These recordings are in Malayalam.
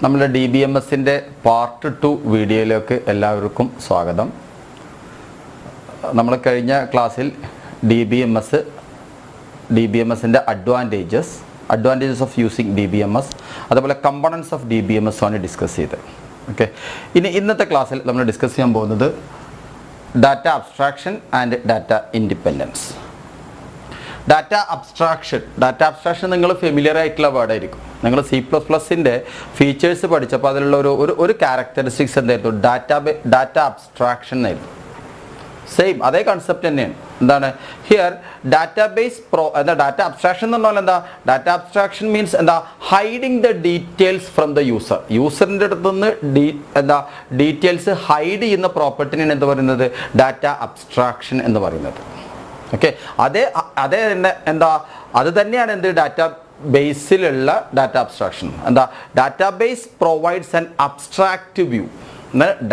നമ്മുടെ DBMSന്റെ പാർട്ട് 2 വീഡിയോയിലേക്ക് എല്ലാവർക്കും സ്വാഗതം. നമ്മൾ കഴിഞ്ഞ ക്ലാസ്സിൽ DBMSന്റെ അഡ്വാൻറ്റേജസ് ഓഫ് യൂസിങ് DBMS അതുപോലെ കമ്പോണൻസ് ഓഫ് DBMS ആണ് ഡിസ്കസ് ചെയ്തത്. ഓക്കെ, ഇന്നത്തെ ക്ലാസ്സിൽ നമ്മൾ ഡിസ്കസ് ചെയ്യാൻ പോകുന്നത് data abstraction and data independence. Data abstraction നിങ്ങൾ ഫെമിലിയർ ആയിട്ടുള്ള വേർഡായിരിക്കും. നിങ്ങൾ C++ൻ്റെ ഫീച്ചേഴ്സ് പഠിച്ചപ്പോൾ അതിലുള്ള ഒരു ക്യാരക്ടറിസ്റ്റിക്സ് എന്തായിരുന്നു? ഡാറ്റ അബ്സ്ട്രാക്ഷൻ എന്നായിരുന്നു. സെയിം അതേ കൺസെപ്റ്റ് തന്നെയാണ്. എന്താണ് ഹിയർ ഡാറ്റാബേസ് ഡാറ്റ അബ്സ്ട്രാക്ഷൻ എന്ന് പറഞ്ഞാൽ എന്താ? ഡാറ്റ അബ്സ്ട്രാക്ഷൻ മീൻസ് എന്താ? Hiding the details from the യൂസറിൻ്റെ അടുത്ത് നിന്ന് ഡീറ്റെയിൽസ് ഹൈഡ് ചെയ്യുന്ന പ്രോപ്പർട്ടിനാണ് എന്ത് പറയുന്നത്? ഡാറ്റ അബ്സ്ട്രാക്ഷൻ എന്ന് പറയുന്നത്. ഓക്കെ, അതേ തന്നെ എന്താ? അത് തന്നെയാണ് എന്ത്? ഡാറ്റ ബേസിലുള്ള ഡാറ്റ അബ്സ്ട്രാക്ഷൻ. എന്താ? Database provides an abstract view.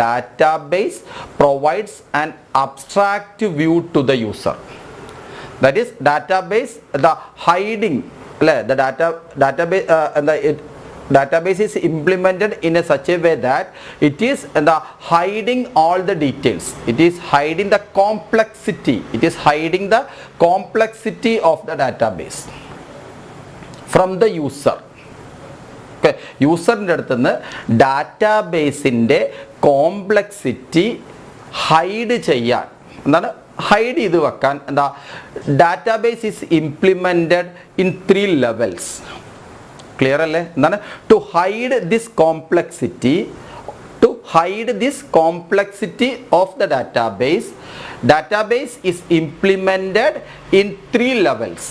Database provides an abstract view to the user. That is, database the hiding the database is implemented in such a way that it is hiding all the details. It is hiding the complexity. It is hiding the complexity of the database from the user. യൂസറിൻ്റെ അടുത്ത് നിന്ന് ഡാറ്റാബേസിൻ്റെ കോംപ്ലക്സിറ്റി ഹൈഡ് ചെയ്യാൻ, എന്താണ് ഹൈഡ് ചെയ്ത് വെക്കാൻ, എന്താ? Database is implemented in 3 levels. Clear അല്ലേ? എന്താണ്? To hide this complexity of the database is implemented in 3 levels.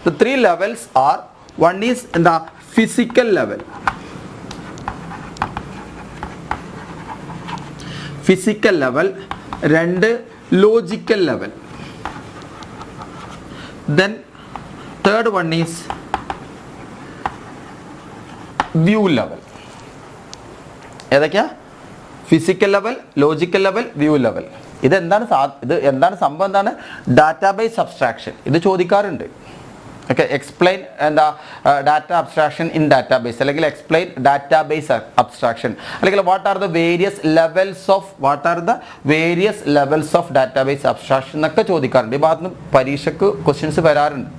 The 3 levels are: one is the physical level, രണ്ട് logical level, then third one is view level. ഏതൊക്കെയാ? Physical level, logical level, view level. ഇതെന്താണ് സംഭവം? എന്താണ് ഡാറ്റാബേസ് അബ്സ്ട്രാക്ഷൻ? ഇത് ചോദിക്കാറുണ്ട്. ഓക്കെ, എക്സ്പ്ലെയിൻ എന്താ ഡാറ്റ അബ്സ്ട്രാക്ഷൻ ഇൻ ഡാറ്റാബേസ്, അല്ലെങ്കിൽ എക്സ്പ്ലെയിൻ ഡാറ്റാബേസ് അബ്സ്ട്രാക്ഷൻ, അല്ലെങ്കിൽ what are the various levels of database abstraction എന്നൊക്കെ ചോദിക്കാറുണ്ട്. ഈ ഭാഗത്ത് നിന്ന് പരീക്ഷയ്ക്ക് ക്വസ്റ്റ്യൻസ് വരാറുണ്ട്.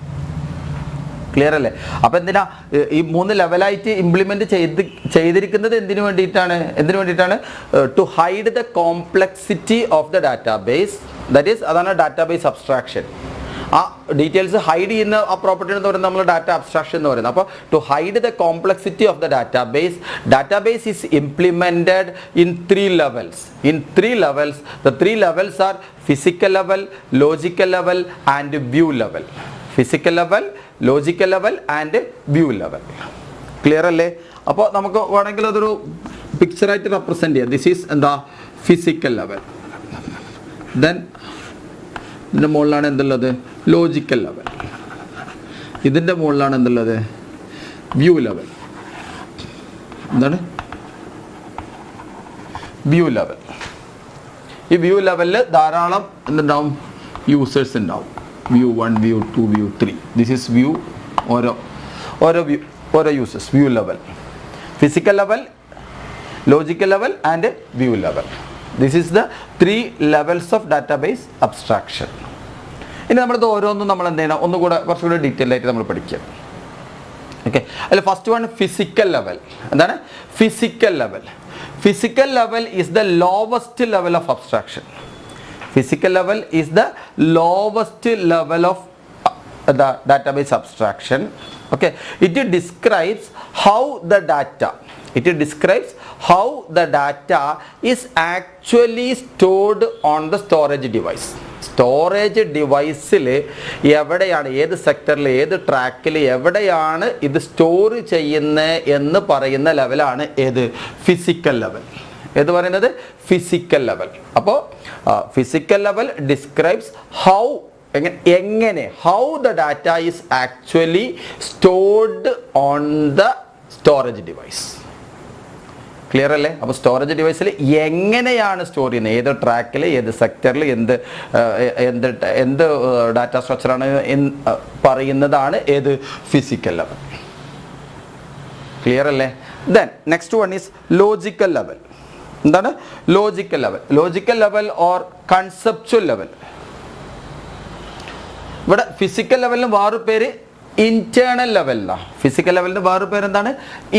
ക്ലിയർ അല്ലേ? അപ്പോൾ എന്തിനാ ഈ 3 ലെവലായിട്ട് ഇംപ്ലിമെൻറ്റ് ചെയ്തിരിക്കുന്നത്? എന്തിനു വേണ്ടിയിട്ടാണ്? To hide the complexity of the database. That is, അതാണ് ഡാറ്റാബേസ് അബ്സ്ട്രാക്ഷൻ. ആ ഡീറ്റെയിൽസ് ഹൈഡ് ചെയ്യുന്ന ആ പ്രോപ്പർട്ടി എന്ന് പറയുന്നത് നമ്മൾ ഡാറ്റ അബ്സ്ട്രാക്ഷൻ എന്ന് പറയുന്നത്. അപ്പോൾ to hide the complexity of the database is implemented in 3 levels. The 3 levels are physical level, logical level and view level. Clear അല്ലേ? അപ്പോൾ നമുക്ക് വേണമെങ്കിൽ അതൊരു പിക്ചറായിട്ട് റെപ്രസെൻറ്റ് ചെയ്യാം. ദിസ് ഈസ് എന്താ? Physical level. ദെൻ ഇതിൻ്റെ മുകളിലാണ് എന്തുള്ളത്? Logical level. ഇതിൻ്റെ മുകളിലാണ് എന്തുള്ളത്? View level. എന്താണ് വ്യൂ ലെവൽ? ഈ വ്യൂ ലെവലിൽ ധാരാളം എന്തുണ്ടാവും? യൂസേഴ്സ് ഉണ്ടാവും. View 1, view 2, view 3. This is view. ഓരോ users. View level, physical level, logical level and view level. This is the 3 levels of database abstraction. ഇനി നമ്മളിത് ഓരോന്നും നമ്മൾ എന്ത് ചെയ്യണം? കുറച്ചുകൂടെ ഡീറ്റെയിൽ ആയിട്ട് നമ്മൾ പഠിക്കുക. ഓക്കെ, അതിൽ ഫസ്റ്റ് വൺ ഫിസിക്കൽ ലെവൽ. എന്താണ് physical level? Physical level is the lowest level of abstraction. The database abstraction. Okay, it describes how the data is actually stored on the storage device. ഡിവൈസിൽ എവിടെയാണ്, ഏത് സെക്ടറിൽ, ഏത് ട്രാക്കിൽ എവിടെയാണ് ഇത് സ്റ്റോർ ചെയ്യുന്നത് എന്ന് പറയുന്ന ലെവലാണ് ഏത്? Physical level. ഏത് പറയുന്നത്? Physical level. അപ്പോൾ physical level describes how the data is actually stored on the storage device. Clear അല്ലേ? അപ്പോൾ സ്റ്റോറേജ് ഡിവൈസിൽ എങ്ങനെയാണ് സ്റ്റോർ ചെയ്യുന്നത്, ഏത് ട്രാക്കിൽ, ഏത് സെക്ടറിൽ, എന്ത് ഡാറ്റ സ്ട്രക്ചറാണ് പറയുന്നതാണ് ഏത്? Physical level. ക്ലിയർ അല്ലേ? Then next one is logical level. എന്താണ് logical level? Logical level or conceptual level. ഇവിടെ ഫിസിക്കൽ ലെവലിന് വേറൊരു പേര് ഇന്റേണൽ ലെവലിലാണ്. ഫിസിക്കൽ ലെവലിന്റെ വേറൊരു പേര് എന്താണ്?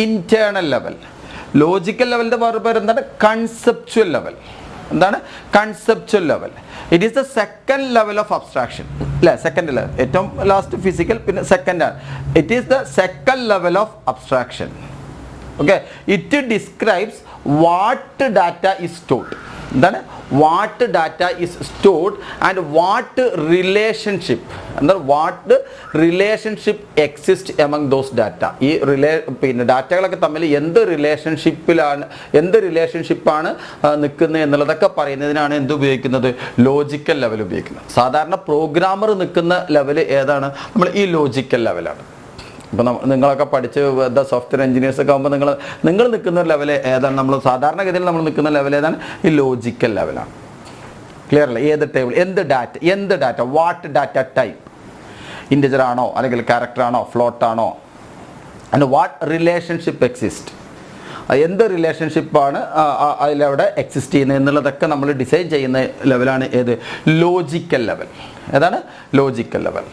Internal level. ലോജിക്കൽ ലെവലിന്റെ വേറൊരു പേര് എന്താണ്? Conceptual level. എന്താണ് conceptual level? It is the second level of abstraction അല്ലേ? സെക്കൻഡ് ലെവൽ, ഏറ്റവും ലാസ്റ്റ് ഫിസിക്കൽ, പിന്നെ സെക്കൻഡ് ആണ്. It is the second level of abstraction. Okay, it describes what data is stored. എന്താണ് what data is stored and what relationship, എന്താണ് what relationship exist among those data. ഈ പിന്നെ ഡാറ്റകളൊക്കെ തമ്മിൽ എന്ത് റിലേഷൻഷിപ്പാണ് നിൽക്കുന്നത് എന്നുള്ളതൊക്കെ പറയുന്നതിനാണ് എന്ത് ഉപയോഗിക്കുന്നത്? ലോജിക്കൽ ലെവൽ ഉപയോഗിക്കുന്നത്. സാധാരണ പ്രോഗ്രാമർ നിൽക്കുന്ന ലെവൽ ഏതാണ്? നമ്മൾ ഈ ലോജിക്കൽ ലെവലാണ്. ഇപ്പോൾ നിങ്ങളൊക്കെ പഠിച്ച് എന്താ സോഫ്റ്റ്വെയർ എഞ്ചിനീയേഴ്സ് ഒക്കെ ആകുമ്പോൾ നിങ്ങൾ നിൽക്കുന്ന ലെവൽ ഏതാണ്? നമ്മൾ സാധാരണഗതിയിൽ നമ്മൾ നിൽക്കുന്ന ലെവൽ ഏതാണ്? ഈ ലോജിക്കൽ ലെവലാണ്. ക്ലിയർ അല്ലേ? ഏത് ടേബിൾ, എന്ത് data, what data type, integer ആണോ അല്ലെങ്കിൽ ക്യാരക്ടർ ആണോ ഫ്ലോട്ട് ആണോ, ആൻഡ് വാട്ട് റിലേഷൻഷിപ്പ് എക്സിസ്റ്റ്, എന്ത് റിലേഷൻഷിപ്പാണ് അതിലവിടെ എക്സിസ്റ്റ് ചെയ്യുന്നത് എന്നുള്ളതൊക്കെ നമ്മൾ ഡിസൈൻ ചെയ്യുന്ന ലെവലാണ് ഏത്? Logical level. ഏതാണ്? Logical level.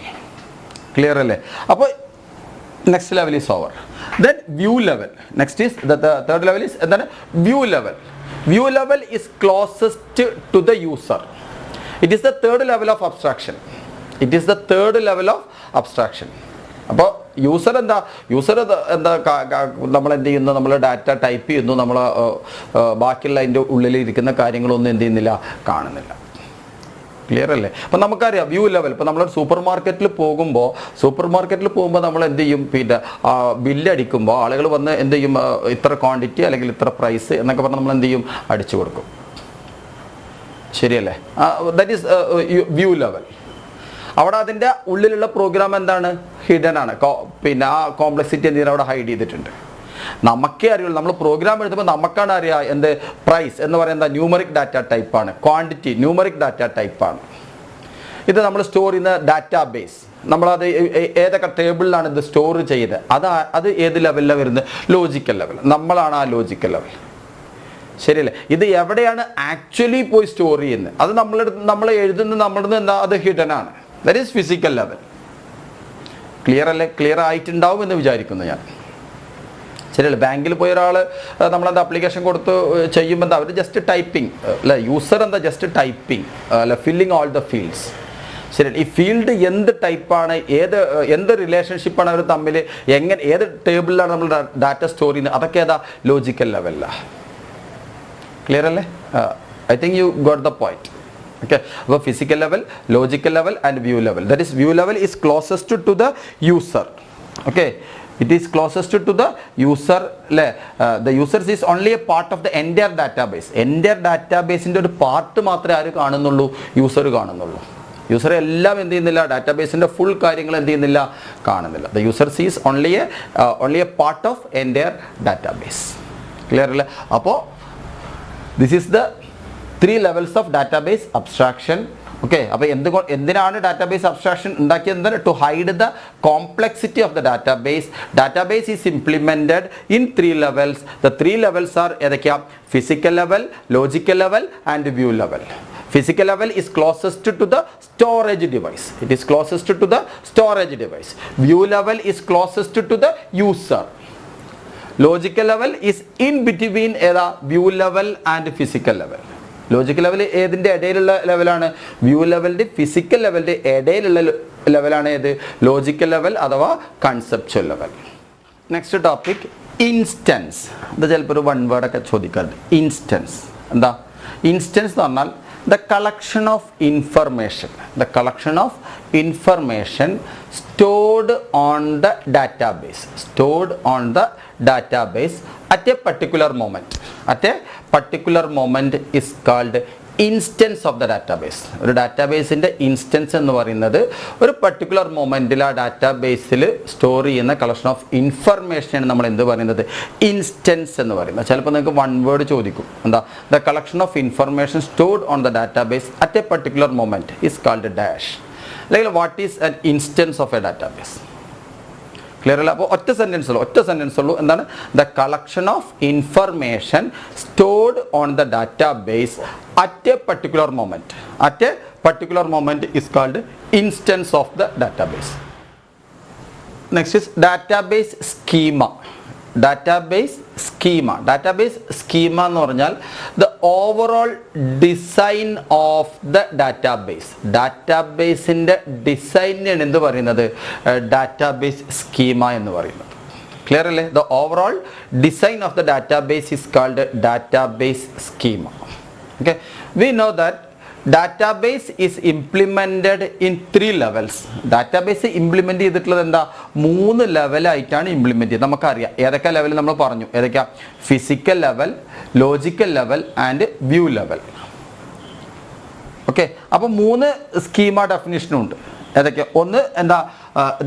ക്ലിയർ അല്ലേ? അപ്പോൾ next level is over. Then view level. Next is the third level is then view level. View level is closest to the user. It is the third level of abstraction. It is the third level of abstraction. അപ്പോൾ യൂസർ എന്താ നമ്മൾ എന്ത് ചെയ്യുന്നു? നമ്മൾ ഡാറ്റ ടൈപ്പ് ചെയ്യുന്നു, നമ്മൾ ബാക്കിയുള്ള അതിൻ്റെ ഉള്ളിൽ ഇരിക്കുന്ന കാര്യങ്ങളൊന്നും എന്ത് ചെയ്യുന്നില്ല, കാണുന്നില്ല. ക്ലിയർ അല്ലേ? അപ്പം നമുക്കറിയാം വ്യൂ ലെവൽ. ഇപ്പോൾ നമ്മൾ സൂപ്പർ മാർക്കറ്റിൽ പോകുമ്പോൾ നമ്മൾ എന്ത് ചെയ്യും? പിന്നെ ബില്ലടിക്കുമ്പോൾ ആളുകൾ വന്ന് എന്ത് ചെയ്യും? ഇത്ര ക്വാണ്ടിറ്റി അല്ലെങ്കിൽ ഇത്ര പ്രൈസ് എന്നൊക്കെ പറഞ്ഞാൽ നമ്മൾ എന്ത് ചെയ്യും? അടിച്ചു കൊടുക്കും. ശരിയല്ലേ? That is view level. അവിടെ അതിൻ്റെ ഉള്ളിലുള്ള പ്രോഗ്രാം എന്താണ്? ഹിഡൻ ആണ്. പിന്നെ ആ കോംപ്ലക്സിറ്റി എന്തെങ്കിലും അവിടെ ഹൈഡ് ചെയ്തിട്ടുണ്ട്. നമുക്കേ അറിയുള്ളൂ. നമ്മൾ പ്രോഗ്രാം എഴുതുമ്പോൾ നമുക്കാണ് അറിയാം എന്ത്? പ്രൈസ് എന്ന് പറയുന്നത് ന്യൂമറിക് ഡാറ്റ ടൈപ്പാണ്, ക്വാണ്ടിറ്റി ന്യൂമറിക് ഡാറ്റ ടൈപ്പാണ്. ഇത് നമ്മൾ സ്റ്റോർ ചെയ്യുന്ന ഡാറ്റാ ബേസ്, നമ്മളത് ഏതൊക്കെ ടേബിളിലാണ് ഇത് സ്റ്റോർ ചെയ്തത്, അത് ഏത് ലെവലിലാണ് വരുന്നത്? Logical level. നമ്മളാണ് ആ ലോജിക്കൽ ലെവൽ. ശരിയല്ലേ? ഇത് എവിടെയാണ് ആക്ച്വലി പോയി സ്റ്റോർ ചെയ്യുന്നത്? അത് നമ്മൾ എഴുതുന്ന നമ്മളുടെ എന്താ? അത് ഹിഡൻ ആണ്. That is physical level. Clear അല്ലേ? ക്ലിയർ ആയിട്ടുണ്ടാവും എന്ന് വിചാരിക്കുന്നു ഞാൻ. ശരിയല്ലേ? ബാങ്കിൽ പോയ ഒരാൾ നമ്മളെന്താ അപ്ലിക്കേഷൻ കൊടുത്ത് ചെയ്യുമ്പോൾ എന്താ? അവർ ജസ്റ്റ് ടൈപ്പിംഗ് അല്ല, യൂസർ എന്താ? ജസ്റ്റ് ടൈപ്പിംഗ് അല്ല, ഫില്ലിങ് ഓൾ ദ ഫീൽഡ്സ്. ശരി, ഈ ഫീൽഡ് എന്ത് ടൈപ്പാണ്, എന്ത് റിലേഷൻഷിപ്പാണ് അവർ തമ്മിൽ, ഏത് ടേബിളിലാണ് നമ്മൾ ഡാറ്റ സ്റ്റോർ ചെയ്യുന്നത്, അതൊക്കെ ഏതാ? ലോജിക്കൽ ലെവലിലാണ്. ക്ലിയർ അല്ലേ? I think you got the point. Okay, അപ്പോൾ physical level, logical level and view level. That is view level is closest to the user. Okay, it is closest to the user. The users is only a part of the entire database. Entire database ന്റെ ഒരു പാർട്ട് മാത്രമേ ആര് കാണുന്നുള്ളൂ? യൂസർ കാണുന്നുള്ളൂ. യൂസർ എല്ലാം എന്ത് ചെയ്യുന്നില്ല? ഡാറ്റാബേസിന്റെ ഫുൾ കാര്യങ്ങൾ എന്ത് ചെയ്യുന്നില്ല? കാണുന്നില്ല. The user sees only a part of entire database. Clear അല്ലേ? അപ്പോൾ this is the 3 levels of database abstraction. Okay, അപ്പോൾ എന്തിനാണ് ഡാറ്റാബേസ് അബ്സ്ട്രാക്ഷൻ ഉണ്ടാക്കിയത്? To hide the complexity of the database. Database is implemented in 3 levels. The 3 levels are ഏതൊക്കെയാ? Physical level, logical level and view level. Physical level is closest to the storage device. It is closest to the storage device. View level is closest to the user. Logical level is in between view level and physical level. Logical level ഏതിൻ്റെ ഇടയിലുള്ള ലെവലാണ്? വ്യൂ ലെവലിൻ്റെ ഫിസിക്കൽ ലെവലിൻ്റെ ഇടയിലുള്ള ലെവലാണ് ഏത്? ലോജിക്കൽ ലെവൽ അഥവാ conceptual level. Next topic instance. ഇത് ചിലപ്പോൾ ഒരു 1 വേർഡൊക്കെ ചോദിക്കാറുണ്ട്. ഇൻസ്റ്റൻസ് എന്താ? ഇൻസ്റ്റൻസ് എന്ന് പറഞ്ഞാൽ the collection of information stored on the database at a particular moment is called instance of the database. ഒരു ഡാറ്റാബേസിൻ്റെ ഇൻസ്റ്റൻസ് എന്ന് പറയുന്നത് ഒരു പർട്ടിക്കുലർ മൊമെൻറ്റിൽ ആ ഡാറ്റാബേസിൽ സ്റ്റോർ ചെയ്യുന്ന കളക്ഷൻ ഓഫ് ഇൻഫർമേഷനാണ് നമ്മൾ എന്ത് പറയുന്നത്? ഇൻസ്റ്റൻസ് എന്ന് പറയുന്നത്. ചിലപ്പോൾ നിങ്ങൾക്ക് 1 വേർഡ് ചോദിക്കും. എന്താ? The collection of information stored on the database at a particular moment is called dash. അല്ലെങ്കിൽ what is an instance of a database? Clear അല്ല? അപ്പോൾ ഒറ്റ സെൻറ്റൻസ് ഉള്ളൂ. എന്താണ്? The collection of information stored on the database at a particular moment is called instance of the database. Next is database schema. Database schema എന്ന് പറഞ്ഞാൽ the overall design of the ഡാറ്റാബേസിൻ്റെ ഡിസൈനാണ് എന്ത് പറയുന്നത്? ഡാറ്റാബേസ് സ്കീമ എന്ന് പറയുന്നത്. ക്ലിയർ അല്ലേ? The overall design of the database is called database schema. Okay, we know that database is implemented in 3 levels. Database implement ചെയ്തിട്ടുള്ളത് എന്താ? 3 ലെവലായിട്ടാണ് ഇംപ്ലിമെൻറ്റ് ചെയ്തത്. നമുക്കറിയാം ഏതൊക്കെ ലെവൽ നമ്മൾ പറഞ്ഞു. ഏതൊക്കെയാ? Physical level, logical level and view level. Okay, അപ്പോൾ 3 സ്കീമ ഡെഫിനിഷനും ഉണ്ട്. ഏതൊക്കെയാ? ഒന്ന് എന്താ?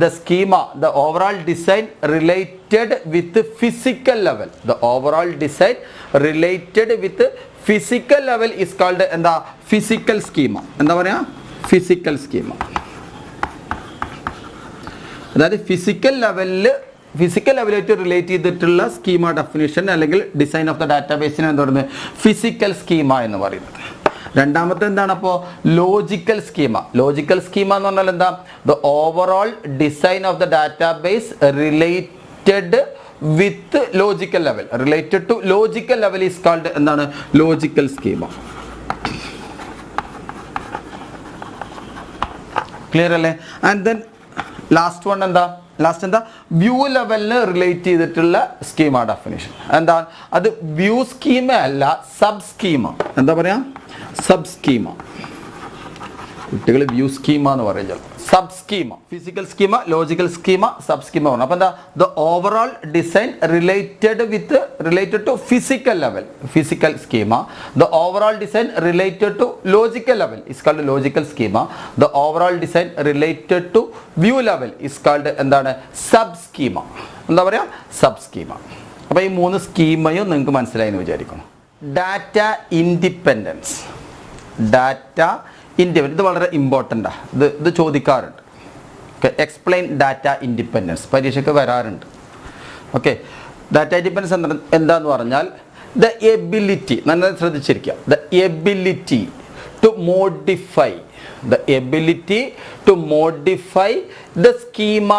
The schema, the overall design related with physical level. The overall design related with physical level is called എന്താ? Physical schema. എന്താ പറയാ? Physical schema. അതായത് ഫിസിക്കൽ ലെവലായിട്ട് റിലേറ്റ് ചെയ്തിട്ടുള്ള സ്കീമ ഡെഫിനിഷൻ അല്ലെങ്കിൽ ഡിസൈൻ ഓഫ് ദ ഡാറ്റാബേസിനെ എന്താ പറയുന്നത്? ഫിസിക്കൽ സ്കീമ എന്ന് പറയുന്നത്. രണ്ടാമത്തെ എന്താണ്? അപ്പോൾ ലോജിക്കൽ സ്കീമ എന്ന് പറഞ്ഞാൽ എന്താ? The overall design of the database related with logical level. Related to logical level is called എന്താണ്? Logical schema. ക്ലിയർ അല്ലേ? ആൻഡ് ദെൻ ലാസ്റ്റ് എന്താ? വ്യൂ ലെവലിന് റിലേറ്റ് ചെയ്തിട്ടുള്ള സ്കീമ ഡെഫിനിഷൻ എന്താ? അത് വ്യൂ സ്കീമ അല്ല, സബ് സ്കീമ. എന്താ പറയാ? Sub schema. കുട്ടികൾ വ്യൂ സ്കീമ എന്ന് പറയും. Sub schema, physical schema, logical schema, sub schema പറഞ്ഞു. അപ്പോൾ എന്താ? The overall design related to physical level, physical schema. The overall design related to logical level is called logical schema. The overall design related to view level is called എന്താണ്? Sub schema. എന്താ പറയുക? Sub schema. അപ്പോൾ ഈ 3 സ്കീമയും നിങ്ങൾക്ക് മനസ്സിലായി എന്ന് വിചാരിക്കണം. Data independence. ഇത് വളരെ ഇമ്പോർട്ടൻ്റാണ്. ഇത് ചോദിക്കാറുണ്ട്. ഓക്കെ, എക്സ്പ്ലെയിൻ ഡാറ്റ ഇൻഡിപെൻഡൻസ് പരീക്ഷയ്ക്ക് വരാറുണ്ട്. ഓക്കെ, ഡാറ്റ ഇൻഡിപെൻഡൻസ് എന്താന്ന് പറഞ്ഞാൽ ദ എബിലിറ്റി, നന്നായി ശ്രദ്ധിച്ചിരിക്കുക, the ability to modify the schema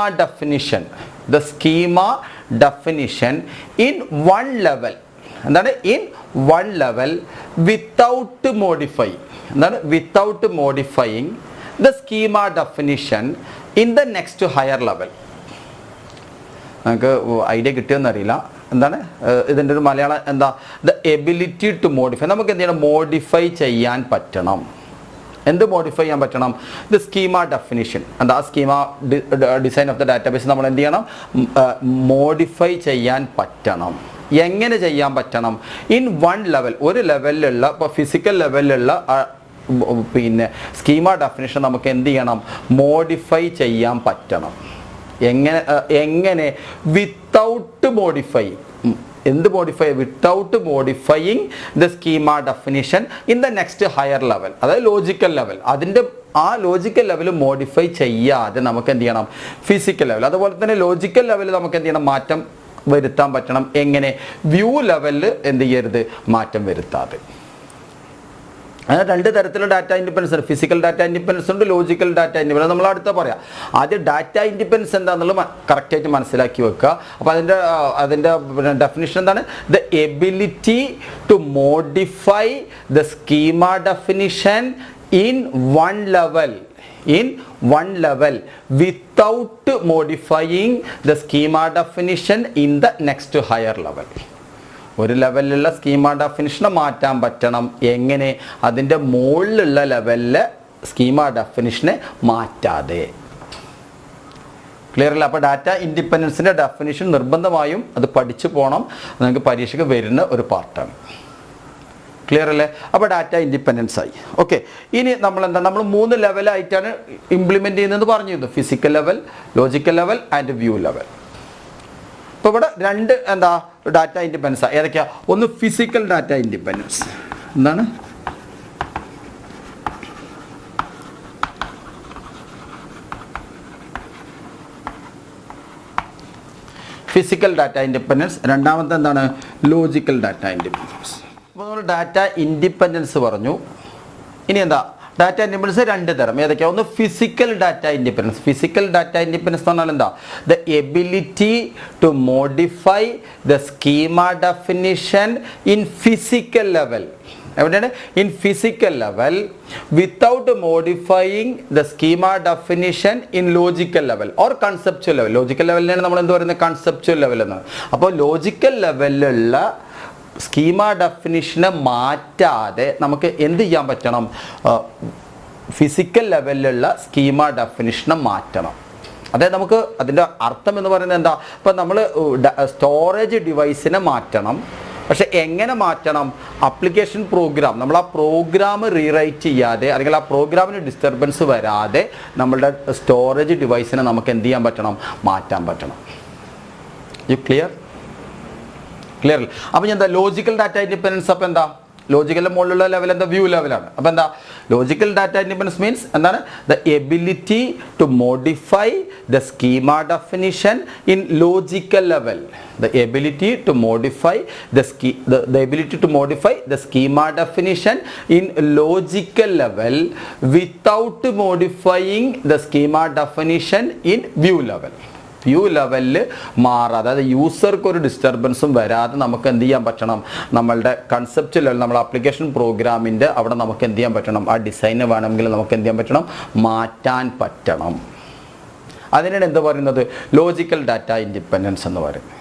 definition in one level. എന്താണ്? In one level without modify. എന്താണ്? Without modifying the schema definition in the next higher level. നമുക്ക് ഐഡിയ കിട്ടിയെന്നറിയില്ല. എന്താണ് ഇതിൻ്റെ ഒരു മലയാളം? എന്താ? The ability to modify. നമുക്ക് എന്ത് ചെയ്യണം? മോഡിഫൈ ചെയ്യാൻ പറ്റണം. എന്ത് മോഡിഫൈ ചെയ്യാൻ പറ്റണം? The schema definition. എന്താ? Schema design of the database നമ്മൾ എന്ത് ചെയ്യണം? മോഡിഫൈ ചെയ്യാൻ പറ്റണം. എങ്ങനെ ചെയ്യാൻ പറ്റണം? ഇൻ വൺ ലെവൽ, ഒരു ലെവലിലുള്ള, ഇപ്പോൾ ഫിസിക്കൽ ലെവലിലുള്ള പിന്നെ സ്കീമ ഡെഫിനിഷൻ നമുക്ക് എന്ത് ചെയ്യണം? മോഡിഫൈ ചെയ്യാൻ പറ്റണം. എങ്ങനെ? Without modify. എന്ത് modify? Without modifying the schema definition in the next higher level, അതായത് ലോജിക്കൽ ലെവൽ. അതിൻ്റെ ആ ലോജിക്കൽ ലെവൽ മോഡിഫൈ ചെയ്യാതെ നമുക്ക് എന്ത് ചെയ്യണം? Physical level. അതുപോലെ തന്നെ ലോജിക്കൽ ലെവൽ നമുക്ക് എന്ത് ചെയ്യണം? മാറ്റം വരുത്താൻ പറ്റണം. എങ്ങനെ? വ്യൂ ലെവലിൽ എന്ത് ചെയ്യരുത്? മാറ്റം വരുത്താതെ. അങ്ങനെ 2 തരത്തിലുള്ള ഡാറ്റ ഇൻഡിപെൻഡൻസ് ഉണ്ട്. ഫിസിക്കൽ ഡാറ്റ ഇൻഡിപെൻഡൻസ് ഉണ്ട്, ലോജിക്കൽ ഡാറ്റ ഇൻഡിപെൻഡൻസ്. നമ്മൾ അടുത്ത പറയാം. ആദ്യം ഡാറ്റ ഇൻഡിപെൻഡൻസ് എന്താണെന്നുള്ളത് കറക്റ്റായിട്ട് മനസ്സിലാക്കി വെക്കുക. അപ്പോൾ അതിൻ്റെ ഡെഫിനിഷൻ എന്താണ്? The ability to modify the schema definition in one level without modifying the schema definition in the next higher level. ഒരു ലെവലിലുള്ള സ്കീമ ഡെഫിനിഷനെ മാറ്റാൻ പറ്റണം. എങ്ങനെ? അതിൻ്റെ മുകളിലുള്ള ലെവലിലെ സ്കീമ ഡെഫിനിഷനെ മാറ്റാതെ. ക്ലിയർ അല്ല? അപ്പോൾ ഡാറ്റ ഇൻഡിപെൻഡൻസിൻ്റെ ഡെഫിനിഷൻ നിർബന്ധമായും അത് പഠിച്ചു പോകണം. നിങ്ങൾക്ക് പരീക്ഷയ്ക്ക് വരുന്ന ഒരു പാർട്ടാണ്. ക്ലിയർ അല്ലേ? അപ്പോൾ ഡാറ്റ ഇൻഡിപെൻഡൻസ് ആയി. ഓക്കെ, ഇനി നമ്മൾ 3 ലെവലായിട്ടാണ് ഇംപ്ലിമെൻറ്റ് ചെയ്യുന്നതെന്ന് പറഞ്ഞിരുന്നു. Physical level, logical level and view level. ഇപ്പോൾ ഇവിടെ 2 ഡാറ്റ ഇൻഡിപെൻഡൻസ്. ഏതൊക്കെയാണ്? ഒന്ന് ഫിസിക്കൽ ഡാറ്റ ഇൻഡിപെൻഡൻസ്. എന്താണ്? ഫിസിക്കൽ ഡാറ്റ ഇൻഡിപെൻഡൻസ്, രണ്ടാമത്തെ എന്താണ് ലോജിക്കൽ ഡാറ്റ ഇൻഡിപെൻഡൻസ്. അപ്പോൾ നമ്മൾ ഡാറ്റ ഇൻഡിപെൻഡൻസ് പറഞ്ഞു. ഇനി എന്താ ഡാറ്റ ഇൻഡിപെൻഡൻസ് രണ്ട് തരം ഏതൊക്കെയാണ്? ഒന്ന് physical data independence. Physical data independence എന്ന് പറഞ്ഞാൽ എന്താ? The ability to modify the schema definition in physical level. എവിടെയാണ്? In physical level without modifying the schema definition in logical level or conceptual level. Logical ലെവലിനാണ് നമ്മൾ എന്ത് പറയുന്നത്? കൺസെപ്ച്വൽ ലെവൽ എന്നാണ്. അപ്പോൾ ലോജിക്കൽ ലെവലിലുള്ള സ്കീമ ഡെഫിനിഷനെ മാറ്റാതെ നമുക്ക് എന്ത് ചെയ്യാൻ പറ്റണം? ഫിസിക്കൽ ലെവലിലുള്ള സ്കീമ ഡെഫിനിഷനെ മാറ്റണം. അതായത് നമുക്ക് അതിൻ്റെ അർത്ഥം എന്ന് പറയുന്നത് എന്താ? ഇപ്പം നമ്മൾ സ്റ്റോറേജ് ഡിവൈസിനെ മാറ്റണം. പക്ഷെ എങ്ങനെ മാറ്റണം? ആപ്ലിക്കേഷൻ പ്രോഗ്രാം, നമ്മൾ ആ പ്രോഗ്രാം റീറൈറ്റ് ചെയ്യാതെ അല്ലെങ്കിൽ ആ പ്രോഗ്രാമിന് ഡിസ്റ്റർബൻസ് വരാതെ നമ്മളുടെ സ്റ്റോറേജ് ഡിവൈസിനെ നമുക്ക് എന്ത് ചെയ്യാൻ പറ്റണം? മാറ്റാൻ പറ്റണം. You clear? ക്ലിയർ. അപ്പം എന്താ ലോജിക്കൽ ഡാറ്റ ഇൻഡിപെൻഡൻസ്? അപ്പം എന്താ ലോജിക്കലിൻ്റെ മുകളിലുള്ള ലെവൽ എന്താ? വ്യൂ ലെവലാണ്. അപ്പം എന്താ ലോജിക്കൽ ഡാറ്റ ഇൻഡിപെൻഡൻസ് മീൻസ് എന്താണ്? The ability to modify the schema definition in logical level. The ability to modify the ability to modify the schema definition in logical level without modifying the schema definition in view level. View ലെവലിൽ മാറാതെ, അതായത് യൂസർക്ക് ഒരു ഡിസ്റ്റർബൻസും വരാതെ നമുക്ക് എന്ത് ചെയ്യാൻ പറ്റണം? നമ്മളുടെ കൺസെപ്റ്റ് ലെവൽ, നമ്മൾ ആപ്ലിക്കേഷൻ പ്രോഗ്രാമിൻ്റെ അവിടെ നമുക്ക് എന്ത് ചെയ്യാൻ പറ്റണം? ആ ഡിസൈന് വേണമെങ്കിൽ നമുക്ക് എന്ത് ചെയ്യാൻ പറ്റണം? മാറ്റാൻ പറ്റണം. അതിനാണ് എന്ത് പറയുന്നത്? ലോജിക്കൽ ഡാറ്റ ഇൻഡിപെൻഡൻസ് എന്ന് പറയുന്നത്.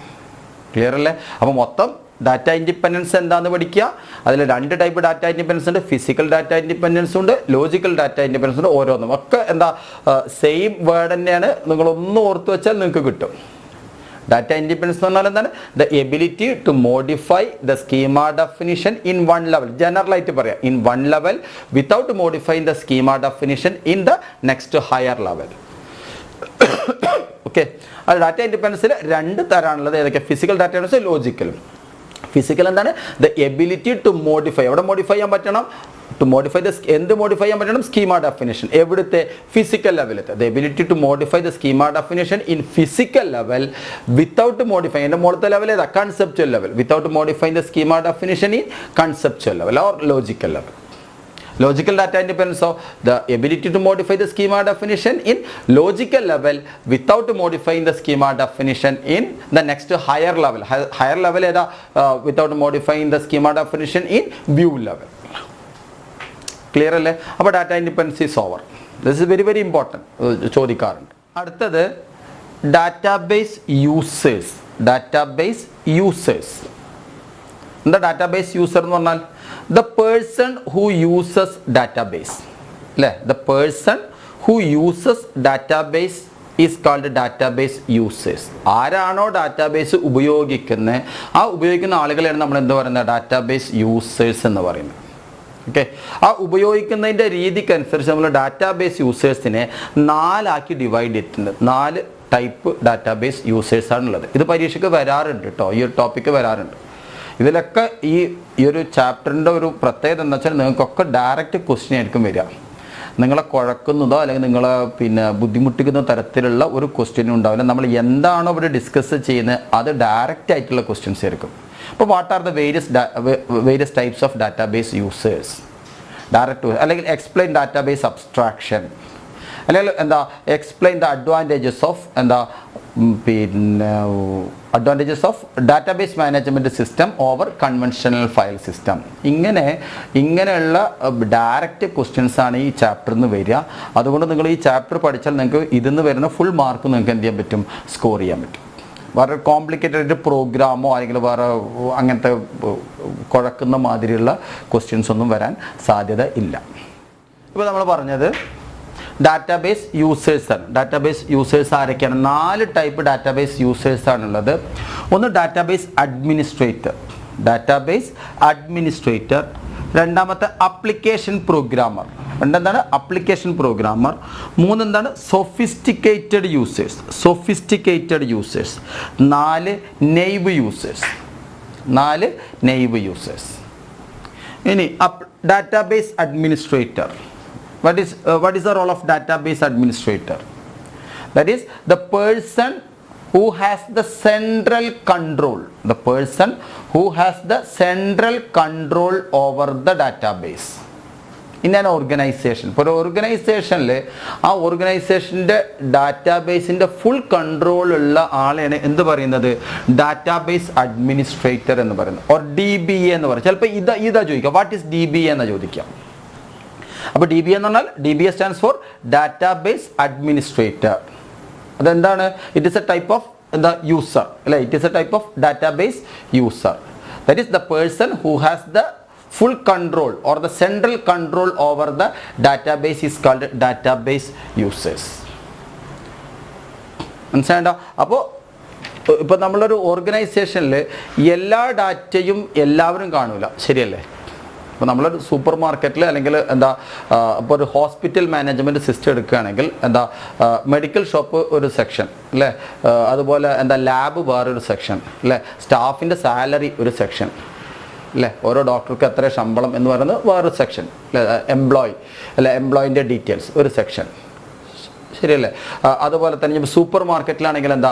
ക്ലിയർ അല്ലേ? അപ്പോൾ മൊത്തം ഡാറ്റ ഇൻഡിപെൻഡൻസ് എന്താണെന്ന് പഠിക്കുക. അതിൽ രണ്ട് ടൈപ്പ് ഡാറ്റ ഇൻഡിപെൻഡൻസ് ഉണ്ട്. ഫിസിക്കൽ ഡാറ്റ ഇൻഡിപെൻഡൻസ് ഉണ്ട്, ലോജിക്കൽ ഡാറ്റ ഇൻഡിപെൻഡൻസ് ഉണ്ട്. ഓരോന്നും ഒക്കെ എന്താ സെയിം വേർഡ് തന്നെയാണ്. നിങ്ങളൊന്ന് ഓർത്ത് വെച്ചാൽ നിങ്ങൾക്ക് കിട്ടും. ഡാറ്റ ഇൻഡിപെൻഡൻസ് എന്ന് പറഞ്ഞാൽ എന്താണ്? The ability to modify the schema definition in one level. ജനറലായിട്ട് പറയാം, in one level without modifying the schema definition in the next higher level. Okay. അത് ഡാറ്റ ഇൻഡിപെൻഡൻസിൽ രണ്ട് തരമാണുള്ളത്. ഏതൊക്കെ? ഫിസിക്കൽ ഡാറ്റ ഇൻഡിപെൻഡൻസ്, ലോജിക്കലും. ഫിസിക്കൽ എന്താണ്? The ability to modify. എവിടെ മോഡിഫൈ ചെയ്യാൻ പറ്റണം? ടു മോഡിഫൈ ദ എന്ത് മോഡിഫൈ ചെയ്യാൻ പറ്റണം? Schema definition. എവിടുത്തെ? ഫിസിക്കൽ ലെവലത്തെ. The ability to modify the schema definition in physical level without modify. എൻ്റെ മുകളിലത്തെ ലെവൽ ഏതാ? Conceptual level. Without modify the schema definition in conceptual level or logical level. Logical data independence of the ability to modify the schema definition in logical level without modifying the schema definition in the next higher level. Higher level is without modifying the schema definition in view level. Clear alle? Appo data independence is over. This is very very important. ചോദിക്കാറുണ്ട്. അടുത്തത് database users. Database users. എന്താ database user എന്ന് പറഞ്ഞാൽ? The person who uses database. The person who uses database is called database users. ആരാണോ ഡാറ്റാബേസ് ഉപയോഗിക്കുന്നത് ആ ഉപയോഗിക്കുന്ന ആളുകളെയാണ് നമ്മൾ എന്താ പറയുന്നത്? ഡാറ്റാബേസ് യൂസേഴ്സ് എന്ന് പറയുന്നത്. ഓക്കെ. ആ ഉപയോഗിക്കുന്നതിൻ്റെ രീതിക്കനുസരിച്ച് നമ്മൾ ഡാറ്റാബേസ് യൂസേഴ്സിനെ നാലാക്കി ഡിവൈഡ് ചെയ്തിട്ടുണ്ട്. 4 ടൈപ്പ് ഡാറ്റാബേസ് യൂസേഴ്സാണുള്ളത്. ഇത് പരീക്ഷയ്ക്ക് വരാറുണ്ട് കേട്ടോ. ഈ ഒരു ടോപ്പിക്ക് വരാറുണ്ട്. ഇതിലൊക്കെ ഈ ഒരു ചാപ്റ്ററിൻ്റെ ഒരു പ്രത്യേകത എന്ന് വെച്ചാൽ നിങ്ങൾക്കൊക്കെ ഡയറക്റ്റ് ക്വസ്റ്റ്യൻ ആയിരിക്കും വരിക. നിങ്ങളെ കുഴക്കുന്നതോ അല്ലെങ്കിൽ നിങ്ങളെ ബുദ്ധിമുട്ടിക്കുന്ന തരത്തിലുള്ള ഒരു ക്വസ്റ്റ്യനും ഉണ്ടാവില്ല. നമ്മൾ എന്താണോ ഇവിടെ ഡിസ്കസ് ചെയ്യുന്നത് അത് ഡയറക്റ്റ് ആയിട്ടുള്ള ക്വസ്റ്റ്യൻസ് ആയിരിക്കും. അപ്പോൾ what are the various types of database users? Direct അല്ലെങ്കിൽ എക്സ്പ്ലെയിൻ ഡാറ്റാബേസ് അബ്സ്ട്രാക്ഷൻ, അല്ലെങ്കിൽ എന്താ എക്സ്പ്ലെയിൻ ദ അഡ്വാൻറ്റേജസ് ഓഫ് എന്താ advantages of database management system over conventional file system. ഇങ്ങനെയുള്ള ഡയറക്റ്റ് ക്വസ്റ്റ്യൻസ് ആണ് ഈ ചാപ്റ്ററിൽ നിന്ന് വരിക. അതുകൊണ്ട് നിങ്ങൾ ഈ ചാപ്റ്റർ പഠിച്ചാൽ നിങ്ങൾക്ക് ഇതിൽ നിന്ന് വരുന്ന ഫുൾ മാർക്ക് നിങ്ങൾക്ക് എന്ത് ചെയ്യാൻ പറ്റും? സ്കോർ ചെയ്യാൻ പറ്റും. വേറെ കോംപ്ലിക്കേറ്റഡ് പ്രോഗ്രാമോ അല്ലെങ്കിൽ വേറെ അങ്ങനത്തെ കുഴക്കുന്ന മാതിരിയുള്ള ക്വസ്റ്റ്യൻസ് ഒന്നും വരാൻ സാധ്യത ഇല്ല. ഇപ്പോൾ നമ്മൾ പറഞ്ഞത് ഡാറ്റാബേസ് യൂസേഴ്സ് ആണ്. ഡാറ്റാബേസ് യൂസേഴ്സ് ആരൊക്കെയാണ്? 4 ടൈപ്പ് ഡാറ്റാബേസ് യൂസേഴ്സ് ആണുള്ളത്. ഒന്ന് ഡാറ്റാബേസ് അഡ്മിനിസ്ട്രേറ്റർ. Database administrator. രണ്ടാമത്തെ അപ്ലിക്കേഷൻ പ്രോഗ്രാമർ. രണ്ടെന്താണ്? Application programmer. 3 എന്താണ്? Sophisticated users. Sophisticated users. 4 naive users. 4 naive users. ഇനി database administrator. What is the role of database administrator? That is the person who has the central control, the person who has the central control over the database in an organization. ഇപ്പോൾ ഒരു ഓർഗനൈസേഷനിൽ ആ ഓർഗനൈസേഷൻ്റെ ഡാറ്റാബേസിൻ്റെ ഫുൾ കൺട്രോൾ ഉള്ള ആളെയാണ് എന്ത് പറയുന്നത്, ഡാറ്റാബേസ് അഡ്മിനിസ്ട്രേറ്റർ എന്ന് പറയുന്നത്, ഓർ DBA എന്ന് പറയും. ചിലപ്പോൾ ഇതാ ചോദിക്കുക, വാട്ട് ഈസ് DBA എന്ന് ചോദിക്കാം. അപ്പോൾ DBA എന്ന് പറഞ്ഞാൽ DBA stands for database administrator. അതെന്താണ്? It is a type of എന്താ യൂസർ അല്ലേ, it is a type of database user. That is the person who has the full control or the central control over the database is called database users. മനസ്സിലായോ? അപ്പോൾ ഇപ്പോൾ നമ്മളൊരു ഓർഗനൈസേഷനിൽ എല്ലാ ഡാറ്റയും എല്ലാവരും കാണൂല, ശരിയല്ലേ? ഇപ്പോൾ നമ്മളൊരു സൂപ്പർ മാർക്കറ്റിൽ അല്ലെങ്കിൽ എന്താ ഇപ്പോൾ ഒരു ഹോസ്പിറ്റൽ മാനേജ്മെൻറ്റ് സിസ്റ്റം എടുക്കുകയാണെങ്കിൽ എന്താ മെഡിക്കൽ ഷോപ്പ് ഒരു സെക്ഷൻ അല്ലേ, അതുപോലെ എന്താ ലാബ് വേറൊരു സെക്ഷൻ അല്ലേ, സ്റ്റാഫിൻ്റെ സാലറി ഒരു സെക്ഷൻ അല്ലേ, ഓരോ ഡോക്ടർക്ക് എത്ര ശമ്പളം എന്ന് പറയുന്നത് വേറൊരു സെക്ഷൻ അല്ലേ, എംപ്ലോയിൻ്റെ ഡീറ്റെയിൽസ് ഒരു സെക്ഷൻ, ശരിയല്ലേ? അതുപോലെ തന്നെ സൂപ്പർ മാർക്കറ്റിലാണെങ്കിൽ എന്താ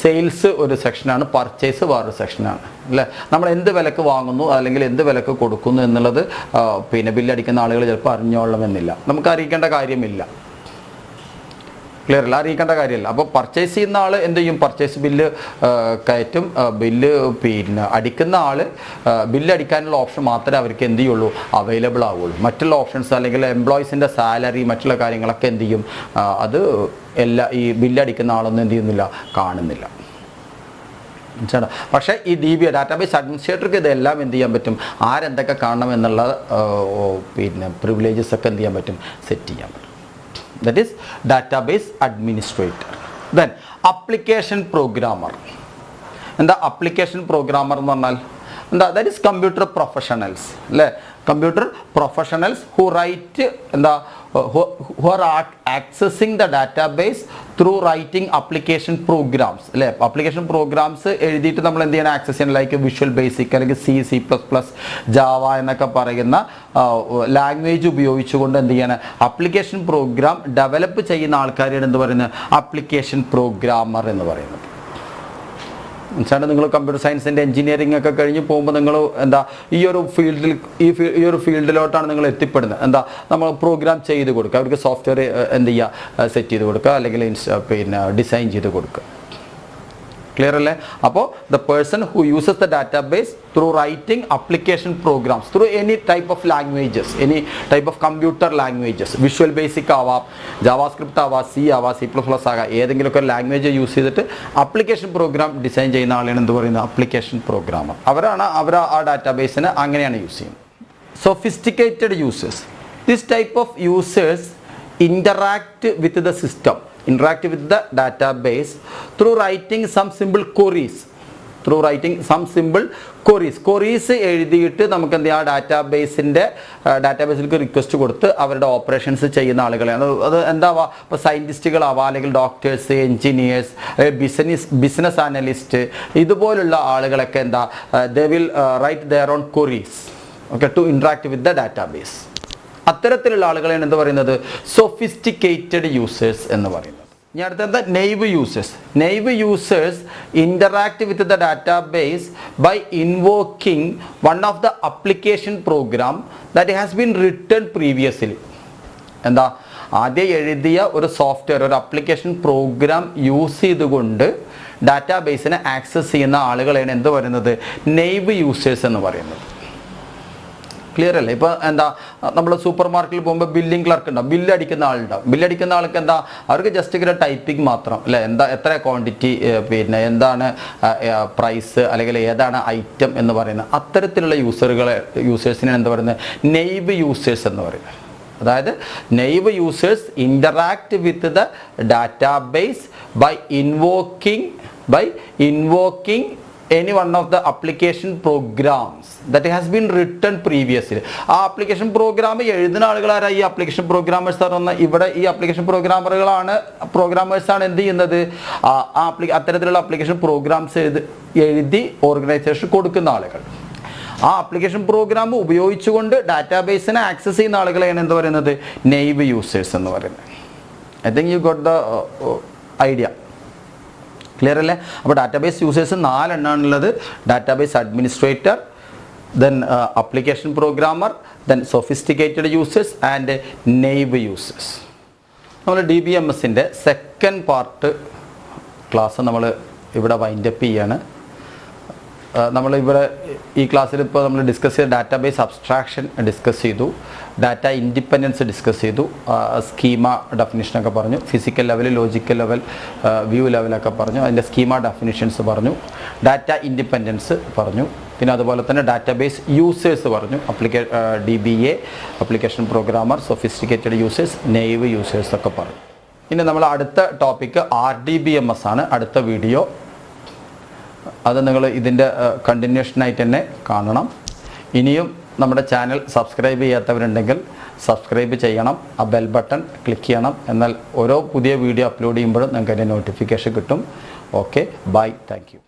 സെയിൽസ് ഒരു സെക്ഷനാണ്, പർച്ചേസ് വേറൊരു സെക്ഷനാണ് അല്ലേ. നമ്മൾ എന്ത് വിലക്ക് വാങ്ങുന്നു അല്ലെങ്കിൽ എന്ത് വിലക്ക് കൊടുക്കുന്നു എന്നുള്ളത് പിന്നെ ബില്ലടിക്കുന്ന ആളുകൾ ചിലപ്പോൾ അറിഞ്ഞോളണമെന്നില്ല, നമുക്ക് അറിയിക്കേണ്ട കാര്യമില്ല, ക്ലിയർ അല്ല, അറിയിക്കേണ്ട കാര്യമല്ല. അപ്പോൾ പർച്ചേസ് ചെയ്യുന്ന ആൾ എന്ത് ചെയ്യും, പർച്ചേസ് ബില്ല് കയറ്റും, ബില്ല് പിന്നെ അടിക്കുന്ന ആൾ ബില്ല് അടിക്കാനുള്ള ഓപ്ഷൻ മാത്രമേ അവർക്ക് എന്ത് ചെയ്യുള്ളൂ, അവൈലബിൾ ആവുള്ളൂ. മറ്റുള്ള ഓപ്ഷൻസ് അല്ലെങ്കിൽ എംപ്ലോയീസിൻ്റെ സാലറി മറ്റുള്ള കാര്യങ്ങളൊക്കെ എന്ത് ചെയ്യും, അത് ഈ ബില്ല് അടിക്കുന്ന ആളൊന്നും എന്ത് ചെയ്യുന്നില്ല, കാണുന്നില്ല. മനസ്സിലാണോ? പക്ഷേ ഈ DBA ഡാറ്റാബേസ് അഡ്മിനിസ്ട്രേറ്റർക്ക് ഇതെല്ലാം എന്ത് ചെയ്യാൻ പറ്റും, ആരെന്തൊക്കെ കാണണം എന്നുള്ള പിന്നെ പ്രിവിലേജസ് ഒക്കെ എന്ത് ചെയ്യാൻ പറ്റും, സെറ്റ് ചെയ്യാൻ പറ്റും. That is database administrator. Then application programmer. എന്താ application programmer എന്ന് പറഞ്ഞാൽ എന്താ, that is computer professionals അല്ലേ, computer professionals who write എന്താ who are accessing the database through writing application programs അല്ലേ. application programs എഴുതിയിട്ട് നമ്മൾ എന്ത് ചെയ്യണം, ആക്സസ് ചെയ്യണം, ലൈക്ക് വിഷ്വൽ ബേസിക് അല്ലെങ്കിൽ C++, ജാവ എന്നൊക്കെ പറയുന്ന ലാംഗ്വേജ് ഉപയോഗിച്ചുകൊണ്ട് എന്ത് ചെയ്യണം, ആപ്ലിക്കേഷൻ പ്രോഗ്രാം ഡെവലപ്പ് ചെയ്യുന്ന ആൾക്കാരെയാണ് എന്ത് പറയുന്നത്, ആപ്ലിക്കേഷൻ പ്രോഗ്രാമർ എന്ന് പറയുന്നത്. മനസ്സിലാണ്? നിങ്ങൾ കമ്പ്യൂട്ടർ സയൻസിൻ്റെ എഞ്ചിനീയറിംഗ് ഒക്കെ കഴിഞ്ഞ് പോകുമ്പോൾ നിങ്ങൾ എന്താ ഈ ഒരു ഫീൽഡിലോട്ടാണ് നിങ്ങൾ എത്തിപ്പെടുന്നത്. എന്താ, നമ്മൾ പ്രോഗ്രാം ചെയ്ത് കൊടുക്കുക, അവർക്ക് സോഫ്റ്റ്വെയർ എന്ത് ചെയ്യുക, സെറ്റ് ചെയ്ത് കൊടുക്കുക, അല്ലെങ്കിൽ പിന്നെ ഡിസൈൻ ചെയ്ത് കൊടുക്കുക. ക്ലിയർ അല്ലേ? അപ്പോൾ the person who uses the database through writing application programmes through any type of languages, any type of computer languages, visual basic ആവാം, ജാവാസ്ക്രിപ്റ്റ് ആവാം, C ആവാം, C++ ആകാം, ഏതെങ്കിലുമൊക്കെ ലാംഗ്വേജ് യൂസ് ചെയ്തിട്ട് ആപ്ലിക്കേഷൻ പ്രോഗ്രാം ഡിസൈൻ ചെയ്യുന്ന ആളാണ് എന്ത് പറയുന്നത്, ആപ്ലിക്കേഷൻ പ്രോഗ്രാമർ. അവർ ആ ഡാറ്റാബേസിനെ അങ്ങനെയാണ് യൂസ് ചെയ്യുന്നത്. Sophisticated users, this type of users interact with the system, interact with the database through writing some simple queries, queries എഴുതിയിട്ട് നമുക്ക് എന്ത് ചെയ്യാം, ഡാറ്റാബേസിലേക്ക് റിക്വസ്റ്റ് കൊടുത്ത് അവരുടെ ഓപ്പറേഷൻസ് ചെയ്യുന്ന ആളുകളെയാണ്. അത് എന്താവാ, ഇപ്പോൾ സയൻറ്റിസ്റ്റുകളാവാം, അല്ലെങ്കിൽ ഡോക്ടേഴ്സ്, എൻജിനീയേഴ്സ്, ബിസിനസ് അനലിസ്റ്റ്, ഇതുപോലുള്ള ആളുകളൊക്കെ എന്താ, they will write their own queries, okay, to interact with the database. അത്തരത്തിലുള്ള ആളുകളെയാണ് എന്ത് പറയുന്നത്, സൊഫിസ്റ്റിക്കേറ്റഡ് യൂസേഴ്സ് എന്ന് പറയുന്നത്. ഇനി അടുത്തത് naive users. Naive users interact with the database by invoking one of the application program that has been written previously. എന്താ, ആദ്യം എഴുതിയ ഒരു സോഫ്റ്റ്വെയർ, ഒരു ആപ്ലിക്കേഷൻ പ്രോഗ്രാം യൂസ് ചെയ്തുകൊണ്ട് ഡാറ്റാബേസിനെ ആക്സസ് ചെയ്യുന്ന ആളുകളെയാണ് എന്ത് പറയുന്നത്, നൈവ് യൂസേഴ്സ് എന്ന് പറയുന്നത്. ക്ലിയർ അല്ലേ? ഇപ്പോൾ എന്താ, നമ്മൾ സൂപ്പർ മാർക്കറ്റിൽ പോകുമ്പോൾ ബില്ലിംഗ് ക്ലർക്ക് ഉണ്ടാവും, ബില്ലടിക്കുന്ന ആളുണ്ടാവും. ബില്ലടിക്കുന്ന ആൾക്ക് എന്താ, അവർക്ക് ജസ്റ്റ് ഇങ്ങനെ ടൈപ്പിംഗ് മാത്രം അല്ലേ, എന്താ എത്ര ക്വാണ്ടിറ്റി, പിന്നെ എന്താണ് പ്രൈസ്, അല്ലെങ്കിൽ ഏതാണ് ഐറ്റം എന്ന് പറയുന്നത്. അത്തരത്തിലുള്ള യൂസേഴ്സിനാണ് എന്ത് പറയുന്നത്, നൈവ് യൂസേഴ്സ് എന്ന് പറയുന്നത്. അതായത് naive users interact with the database by invoking any one of the application programs that has been written previously. ആ ആപ്ലിക്കേഷൻ പ്രോഗ്രാം എഴുതുന്ന ആളുകളാരാ, ഈ ആപ്ലിക്കേഷൻ പ്രോഗ്രാമേഴ്സ് പറഞ്ഞ ഇവിടെ ഈ ആപ്ലിക്കേഷൻ പ്രോഗ്രാമേഴ്സാണ് എന്ത് ചെയ്യുന്നത്, അത്തരത്തിലുള്ള ആപ്ലിക്കേഷൻ പ്രോഗ്രാംസ് എഴുതി ഓർഗനൈസേഷൻ കൊടുക്കുന്ന ആളുകൾ. ആ ആപ്ലിക്കേഷൻ പ്രോഗ്രാം ഉപയോഗിച്ചുകൊണ്ട് ഡാറ്റാബേസിനെ ആക്സസ് ചെയ്യുന്ന ആളുകളെയാണ് എന്ത് പറയുന്നത്, നൈവ് യൂസേഴ്സ് എന്ന് പറയുന്നത്. I think you got the idea. Clear അല്ലേ? അപ്പോൾ ഡാറ്റാബേസ് യൂസേഴ്സ് 4 എണ്ണമാണുള്ളത്. Database administrator, then application programmer, then sophisticated users and naive users. നമ്മൾ DBMSൻ്റെ സെക്കൻഡ് പാർട്ട് ക്ലാസ് നമ്മൾ ഇവിടെ വൈൻഡപ്പ് ചെയ്യാണ്. നമ്മളിവിടെ ഈ ക്ലാസ്സിൽ ഇപ്പോൾ നമ്മൾ ഡിസ്കസ് ചെയ്ത ഡാറ്റാബേസ് അബ്സ്ട്രാക്ഷൻ ഡിസ്കസ് ചെയ്തു, ഡാറ്റ ഇൻഡിപെൻഡൻസ് ഡിസ്കസ് ചെയ്തു, സ്കീമ ഡെഫിനിഷനൊക്കെ പറഞ്ഞു, physical level, logical level, view ലെവലൊക്കെ പറഞ്ഞു, അതിൻ്റെ സ്കീമ ഡെഫിനിഷൻസ് പറഞ്ഞു, ഡാറ്റ ഇൻഡിപെൻഡൻസ് പറഞ്ഞു, പിന്നെ അതുപോലെ തന്നെ ഡാറ്റാബേസ് യൂസേഴ്സ് പറഞ്ഞു, DBA, application programmer, sophisticated users, naive users ഒക്കെ പറഞ്ഞു. ഇനി നമ്മൾ അടുത്ത ടോപ്പിക്ക് RDBMS ആണ്, അടുത്ത വീഡിയോ. അത് നിങ്ങൾ ഇതിൻ്റെ കണ്ടിന്യൂഷനായിട്ട് തന്നെ കാണണം. ഇനിയും നമ്മുടെ ചാനൽ സബ്സ്ക്രൈബ് ചെയ്യാത്തവരുണ്ടെങ്കിൽ സബ്സ്ക്രൈബ് ചെയ്യണം, ആ ബെൽ ബട്ടൺ ക്ലിക്ക് ചെയ്യണം. എന്നാൽ ഓരോ പുതിയ വീഡിയോ അപ്ലോഡ് ചെയ്യുമ്പോഴും നിങ്ങൾക്ക് അതിൻ്റെ നോട്ടിഫിക്കേഷൻ കിട്ടും. Okay, bye, thank U.